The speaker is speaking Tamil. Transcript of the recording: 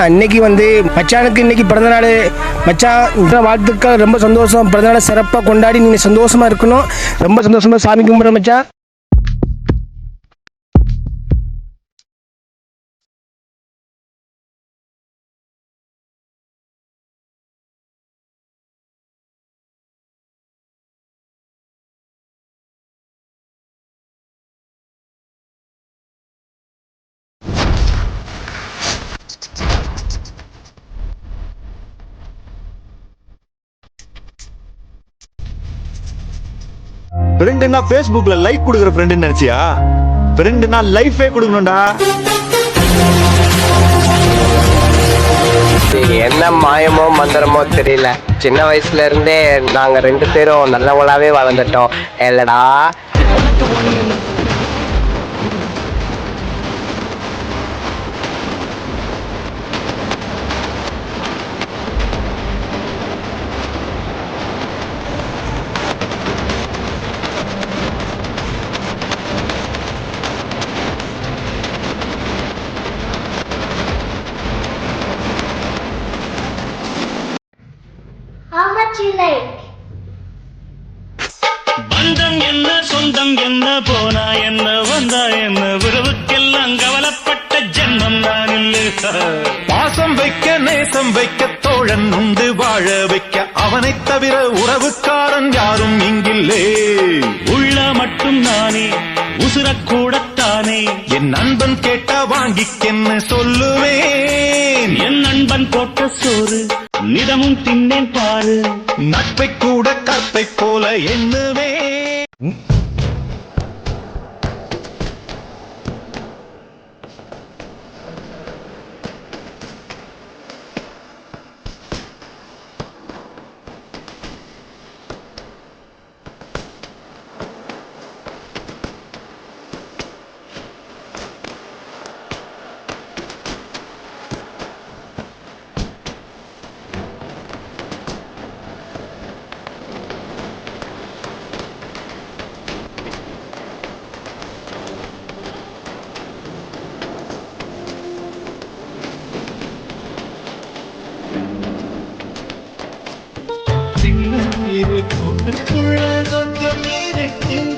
இன்னைக்கு வந்து மச்சானுக்கு இன்னைக்கு பிறந்தநாள். மச்சான் வாழ்த்துக்கள், ரொம்ப சந்தோஷம். பிறந்தநாளை சிறப்பாக கொண்டாடி நீங்கள் சந்தோஷமா இருக்கணும். ரொம்ப சந்தோஷமா சாமி கும்பிட்றேன் மச்சான். ஃப்ரெண்டுனா ஃபேஸ்புக்ல லைக் கொடுக்குற ஃப்ரெண்டுன்னு நினைச்சியா? ஃப்ரெண்டுனா லைஃபே கொடுக்கணும்டா. என்ன மாயமோ மந்திரமோ தெரியல, சின்ன வயசுல இருந்தே நாங்க 2 பேரும் நல்லவங்களாவே வளர்ந்துட்டோம் இல்லடா. How much you like? பந்தம் என்ன சொந்தம் என்ன போனா என்ன வந்தா என்ன உறவுக்கெல்லாம் கவலைப்பட்ட ஜென்மம் நான் இல்லை. பாசம் வைக்க நேசம் வைக்க தோழன் உண்டு வாழ வைக்க, அவனை தவிர உறவுக்காரன் யாரும் இங்கில்லே. உள்ள மட்டும் நானே உசுரக்கூடத்தானே, என் நண்பன் கேட்டா வாங்கிக்கென்னு சொல்லுவேன். என் நண்பன் போட்ட சோறு நிதமும் தின்னேன் பாரு. நட்பை கூட கற்பை போல எண்ணுவே. கொஞ்சம்